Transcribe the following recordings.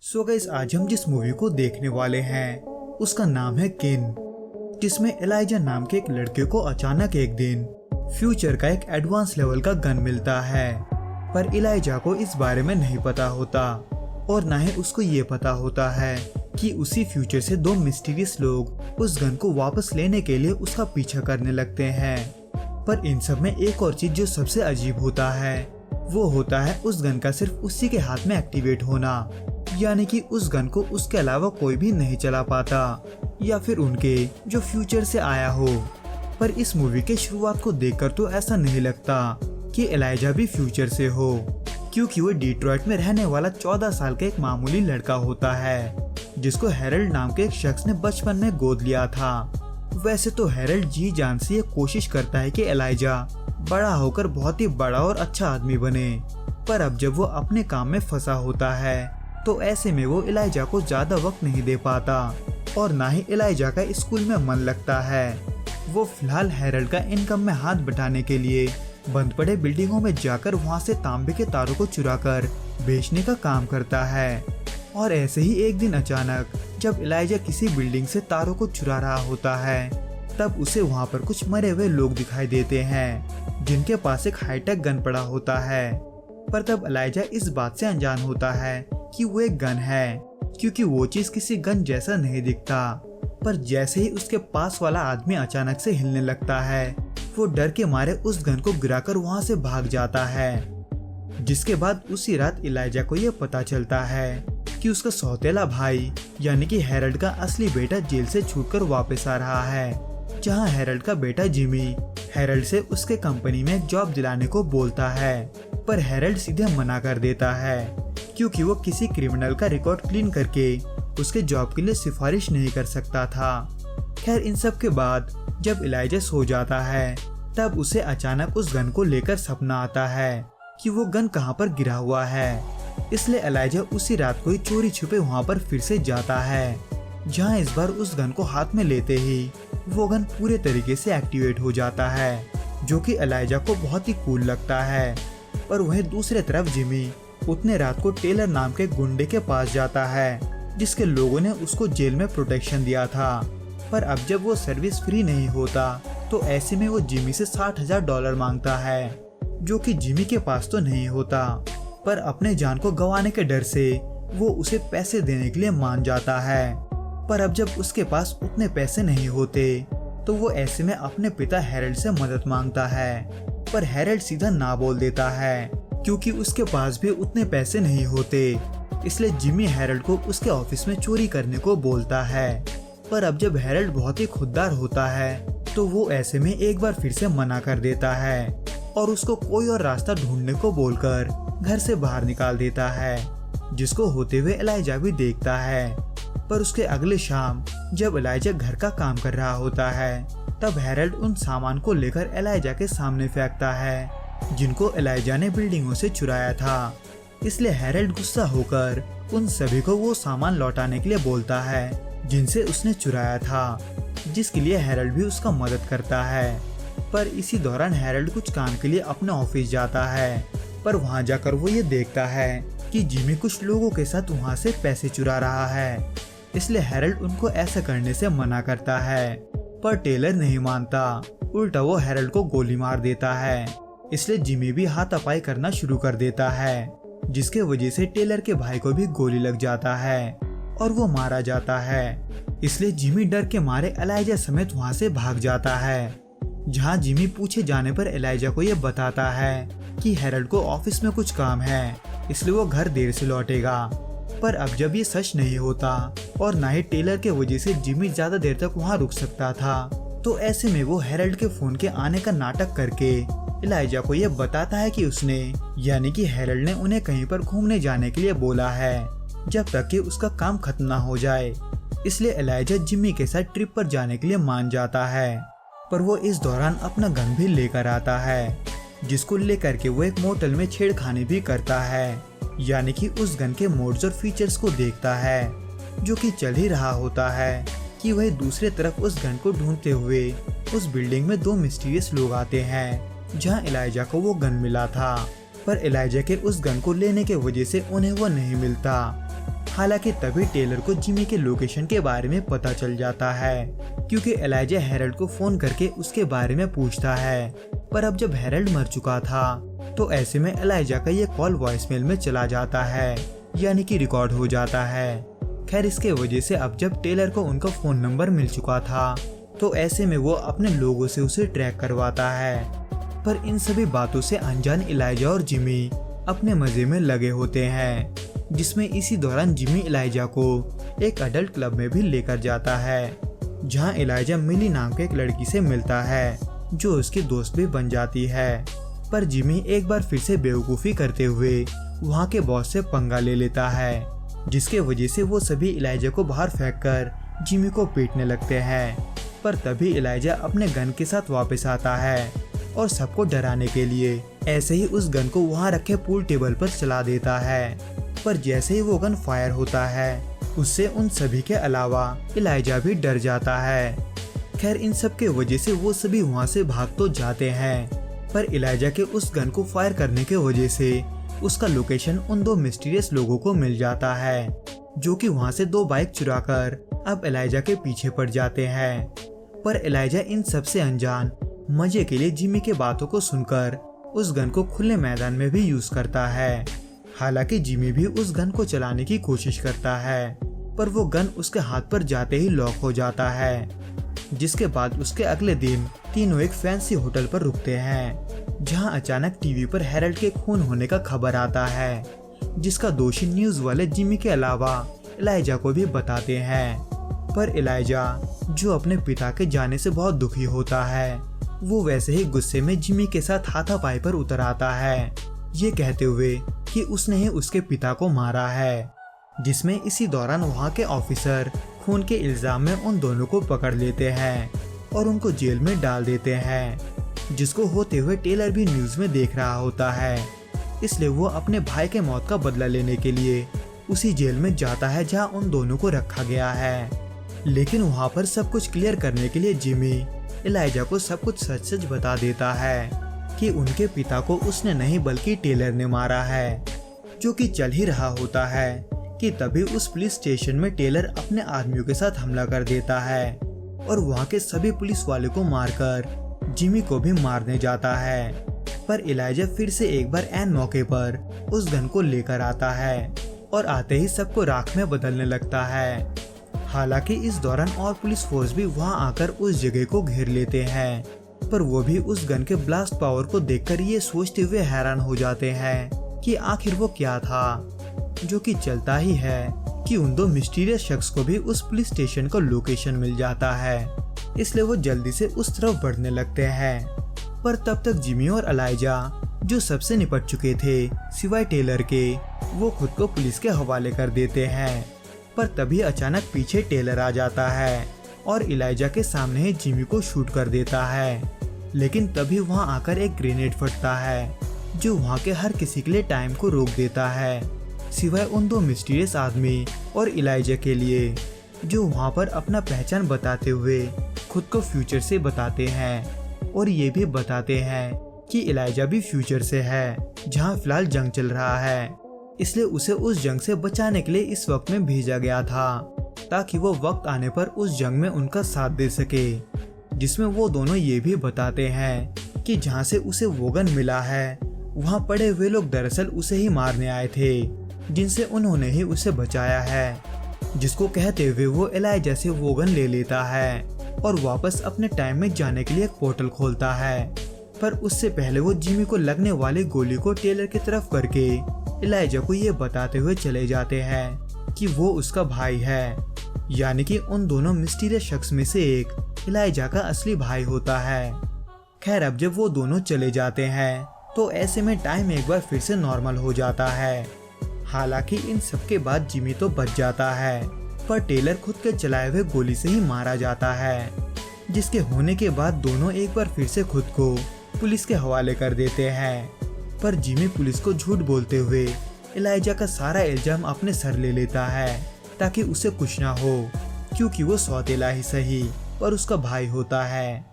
So guys, आज हम जिस मूवी को देखने वाले हैं उसका नाम है किन, जिसमें एलाइजा नाम के एक लड़के को अचानक एक दिन फ्यूचर का एक एडवांस लेवल का गन मिलता है। पर एलाइजा को इस बारे में नहीं पता होता और ना ही उसको ये पता होता है कि उसी फ्यूचर से दो मिस्टीरियस लोग उस गन को वापस लेने के लिए उसका पीछा करने लगते हैं। पर इन सब में एक और चीज जो सबसे अजीब होता है वो होता है उस गन का सिर्फ उसी के हाथ में एक्टिवेट होना, यानी कि उस गन को उसके अलावा कोई भी नहीं चला पाता या फिर उनके जो फ्यूचर से आया हो। पर इस मूवी के शुरुआत को देखकर तो ऐसा नहीं लगता कि एलाइजा भी फ्यूचर से हो, क्योंकि वो डिट्रॉइट में रहने वाला 14 साल का एक मामूली लड़का होता है जिसको हेरल्ड नाम के एक शख्स ने बचपन में गोद लिया था। वैसे तो हेरल्ड जी जान से ये कोशिश करता है कि एलाइजा बड़ा होकर बहुत ही बड़ा और अच्छा आदमी बने, पर अब जब वो अपने काम में फंसा होता है तो ऐसे में वो एलाइजा को ज्यादा वक्त नहीं दे पाता और ना ही एलाइजा का स्कूल में मन लगता है। वो फिलहाल हेरल्ड का इनकम में हाथ बटाने के लिए बंद पड़े बिल्डिंगों में जाकर वहां से तांबे के तारों को चुराकर बेचने का काम करता है। और ऐसे ही एक दिन अचानक जब एलाइजा किसी बिल्डिंग से तारों को चुरा रहा होता है तब उसे वहां पर कुछ मरे हुए लोग दिखाई देते हैं जिनके पास एक हाईटेक गन पड़ा होता है। पर तब एलाइजा इस बात से अनजान होता है कि वो एक गन है, क्योंकि वो चीज किसी गन जैसा नहीं दिखता। पर जैसे ही उसके पास वाला आदमी अचानक से हिलने लगता है वो डर के मारे उस गन को गिराकर वहां से भाग जाता है। जिसके बाद उसी रात एलाइजा को ये पता चलता है कि उसका सौतेला भाई यानी कि हेरल्ड का असली बेटा जेल से छूटकर वापस आ रहा है, जहां हेरल्ड का बेटा जिमी हेरल्ड से उसके कंपनी में एक जॉब दिलाने को बोलता है। पर हेरल्ड सीधे मना कर देता है क्योंकि वो किसी क्रिमिनल का रिकॉर्ड क्लीन करके उसके जॉब के लिए सिफारिश नहीं कर सकता था। खैर, इन सब के बाद जब एलाइजा सो जाता है तब उसे अचानक उस गन को लेकर सपना आता है कि वो गन कहाँ पर गिरा हुआ है। इसलिए एलाइजा उसी रात को ही चोरी छुपे वहाँ पर फिर से जाता है, जहाँ इस बार उस गन को हाथ में लेते ही वो गन पूरे तरीके से एक्टिवेट हो जाता है, जो कि एलाइजा को बहुत ही कूल लगता है। पर वहीं दूसरे तरफ जिमी उतने रात को टेलर नाम के गुंडे के पास जाता है जिसके लोगों ने उसको जेल में प्रोटेक्शन दिया था। पर अब जब वो सर्विस फ्री नहीं होता तो ऐसे में वो जिमी से $60,000 मांगता है, जो कि जिमी के पास तो नहीं होता। पर अपने जान को गंवाने के डर से वो उसे पैसे देने के लिए मान जाता है। पर अब जब उसके पास उतने पैसे नहीं होते तो वो ऐसे में अपने पिता हेरल्ड से मदद मांगता है। पर हेरल्ड सीधा ना बोल देता है क्योंकि उसके पास भी उतने पैसे नहीं होते। इसलिए जिमी हेरल्ड को उसके ऑफिस में चोरी करने को बोलता है। पर अब जब हेरल्ड बहुत ही खुददार होता है तो वो ऐसे में एक बार फिर से मना कर देता है और उसको कोई और रास्ता ढूंढने को बोलकर घर से बाहर निकाल देता है, जिसको होते हुए एलाइजा भी देखता है। पर उसके अगले शाम जब एलाइजा घर का काम कर रहा होता है तब हेरल्ड उन सामान को लेकर एलाइजा के सामने फेंकता है जिनको एलाइजा ने बिल्डिंगों से चुराया था। इसलिए हेरल्ड गुस्सा होकर उन सभी को वो सामान लौटाने के लिए बोलता है जिनसे उसने चुराया था, जिसके लिए हेरल्ड भी उसका मदद करता है। पर इसी दौरान हेरल्ड कुछ काम के लिए अपने ऑफिस जाता है, पर वहां जाकर वो ये देखता है कि जिमी कुछ लोगों के साथ वहां से पैसे चुरा रहा है। इसलिए हेरल्ड उनको ऐसा करने से मना करता है, पर टेलर नहीं मानता, उल्टा वो हेरल्ड को गोली मार देता है। इसलिए जिमी भी हाथापाई करना शुरू कर देता है, जिसके वजह से टेलर के भाई को भी गोली लग जाता है और वो मारा जाता है। इसलिए जिमी डर के मारे एलाइजा समेत वहां से भाग जाता है, जहां जिमी पूछे जाने पर एलाइजा को ये बताता है कि हेरल्ड को ऑफिस में कुछ काम है, इसलिए वो घर देर से लौटेगा। पर अब जब ये सच नहीं होता और ना ही टेलर के वजह से जिमी ज्यादा देर तक वहां रुक सकता था, तो ऐसे में वो हेरल्ड के फोन के आने का नाटक करके एलाइजा को ये बताता है कि उसने यानी कि हेरल्ड ने उन्हें कहीं पर घूमने जाने के लिए बोला है जब तक कि उसका काम खत्म ना हो जाए। इसलिए एलाइजा जिमी के साथ ट्रिप पर जाने के लिए मान जाता है। पर वो इस दौरान अपना गन भी लेकर आता है, जिसको लेकर के वो एक मोटल में छेड़खानी भी करता है, यानी कि उस गन के मोड्स और फीचर्स को देखता है, जो कि चल ही रहा होता है कि वह दूसरे तरफ उस गन को ढूंढते हुए उस बिल्डिंग में दो मिस्टीरियस लोग आते हैं जहां एलाइजा को वो गन मिला था। पर एलाइजा के उस गन को लेने के वजह से उन्हें वो नहीं मिलता। हालांकि तभी टेलर को जिमी के लोकेशन के बारे में पता चल जाता है, क्योंकि एलाइजा हैरोल्ड को फोन करके उसके बारे में पूछता है। पर अब जब हैरोल्ड मर चुका था तो ऐसे में एलाइजा का ये कॉल वॉइसमेल में चला जाता है, यानी कि रिकॉर्ड हो जाता है। खैर इसके वजह से अब जब टेलर को उनका फोन नंबर मिल चुका था तो ऐसे में वो अपने लोगों से उसे ट्रैक करवाता है। पर इन सभी बातों से अनजान एलाइजा और जिमी अपने मजे में लगे होते हैं, जिसमें इसी दौरान जिमी एलाइजा को एक अडल्ट क्लब में भी लेकर जाता है, जहां एलाइजा मिली नाम के एक लड़की से मिलता है जो उसकी दोस्त भी बन जाती है। पर जिमी एक बार फिर से बेवकूफ़ी करते हुए वहां के बॉस से पंगा ले लेता है, जिसके वजह से वो सभी एलाइजा को बाहर फेंककर जिमी को पीटने लगते हैं। पर तभी एलाइजा अपने गन के साथ वापस आता है और सबको डराने के लिए ऐसे ही उस गन को वहां रखे पूल टेबल पर चला देता है। पर जैसे ही वो गन फायर होता है उससे उन सभी के अलावा एलाइजा भी डर जाता है। खैर इन सब के वजह से वो सभी वहां से भाग तो जाते हैं, पर एलाइजा के उस गन को फायर करने के वजह से उसका लोकेशन उन दो मिस्टीरियस लोगों को मिल जाता है, जो कि वहां से 2 बाइक चुराकर अब एलाइजा के पीछे पड़ जाते हैं। पर एलाइजा इन सब से अनजान मजे के लिए जिमी के बातों को सुनकर उस गन को खुले मैदान में भी यूज करता है। हालांकि जिमी भी उस गन को चलाने की कोशिश करता है, पर वो गन उसके हाथ पर जाते ही लॉक हो जाता है, जिसके बाद उसके अगले दिन तीनों एक फैंसी होटल पर रुकते हैं, जहां अचानक टीवी पर हैरोल्ड के खून होने का खबर आता है, जिसका दोषी न्यूज वाले जिमी के अलावा एलाइजा को भी बताते हैं। पर एलाइजा जो अपने पिता के जाने से बहुत दुखी होता है, वो वैसे ही गुस्से में जिमी के साथ हाथापाई पर उतर आता है, ये कहते हुए कि उसने ही उसके पिता को मारा है, जिसमें इसी दौरान वहाँ के ऑफिसर खून के इल्जाम में उन दोनों को पकड़ लेते हैं और उनको जेल में डाल देते हैं, जिसको होते हुए टेलर भी न्यूज में देख रहा होता है। इसलिए वो अपने भाई के मौत का बदला लेने के लिए उसी जेल में जाता है जहाँ उन दोनों को रखा गया है। लेकिन वहाँ पर सब कुछ क्लियर करने के लिए जिमी एलाइजा को सब कुछ सच सच बता देता है कि उनके पिता को उसने नहीं बल्कि टेलर ने मारा है। जो कि चल ही रहा होता है कि तभी उस पुलिस स्टेशन में टेलर अपने आदमियों के साथ हमला कर देता है और वहाँ के सभी पुलिस वाले को मारकर जिमी को भी मारने जाता है। पर एलाइजा फिर से एक बार ऐन मौके पर उस गन को लेकर आता है और आते ही सबको राख में बदलने लगता है। हालांकि इस दौरान और पुलिस फोर्स भी वहां आकर उस जगह को घेर लेते हैं, पर वो भी उस गन के ब्लास्ट पावर को देखकर ये सोचते हुए हैरान हो जाते हैं कि आखिर वो क्या था। जो कि चलता ही है कि उन दो मिस्टीरियस शख्स को भी उस पुलिस स्टेशन का लोकेशन मिल जाता है, इसलिए वो जल्दी से उस तरफ बढ़ने लगते हैं। पर तब तक जिमी और एलाइजा जो सबसे निपट चुके थे सिवाय टेलर के, वो खुद को पुलिस के हवाले कर देते हैं। पर तभी अचानक पीछे टेलर आ जाता है और एलाइजा के सामने ही जिमी को शूट कर देता है। लेकिन तभी वहां आकर एक ग्रेनेड फटता है जो वहां के हर किसी के लिए टाइम को रोक देता है, सिवाय उन दो मिस्टीरियस आदमी और एलाइजा के लिए, जो वहां पर अपना पहचान बताते हुए खुद को फ्यूचर से बताते हैं और ये भी बताते हैं कि एलाइजा भी फ्यूचर से है, जहां फिलहाल जंग चल रहा है, इसलिए उसे उस जंग से बचाने के लिए इस वक्त में भेजा गया था, ताकि वो वक्त आने पर उस जंग में उनका साथ दे सके। जिसमें वो दोनों ये भी बताते हैं कि जहाँ से उसे वो गन मिला है वहाँ पड़े हुए लोग दरअसल उसे ही मारने आए थे, जिनसे उन्होंने ही उसे बचाया है। जिसको कहते हुए वो एलाइजा से वो गन ले लेता है और वापस अपने टाइम में जाने के लिए एक पोर्टल खोलता है। पर उससे पहले वो जिमी को लगने वाली गोली को टेलर की तरफ करके एलाइजा को ये बताते हुए चले जाते हैं कि वो उसका भाई है, यानी कि उन दोनों मिस्टीरियस शख्स में से एक एलाइजा का असली भाई होता है। खैर अब जब वो दोनों चले जाते हैं तो ऐसे में टाइम एक बार फिर से नॉर्मल हो जाता है। हालांकि इन सब के बाद जिमी तो बच जाता है, पर टेलर खुद के चलाए हुए गोली से ही मारा जाता है, जिसके होने के बाद दोनों एक बार फिर से खुद को पुलिस के हवाले कर देते हैं। पर जिमी पुलिस को झूठ बोलते हुए एलाइजा का सारा इल्जाम अपने सर ले लेता है, ताकि उसे कुछ ना हो, क्योंकि वो सौतेला ही सही पर उसका भाई होता है।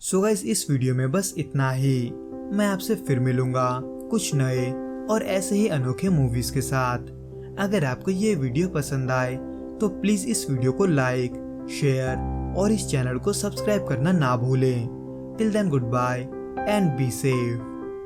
सो गाइस इस वीडियो में बस इतना ही। मैं आपसे फिर मिलूंगा कुछ नए और ऐसे ही अनोखे मूवीज के साथ। अगर आपको ये वीडियो पसंद आए तो प्लीज इस वीडियो को लाइक, शेयर और इस चैनल को सब्सक्राइब करना ना भूलें। Till then goodbye and be safe.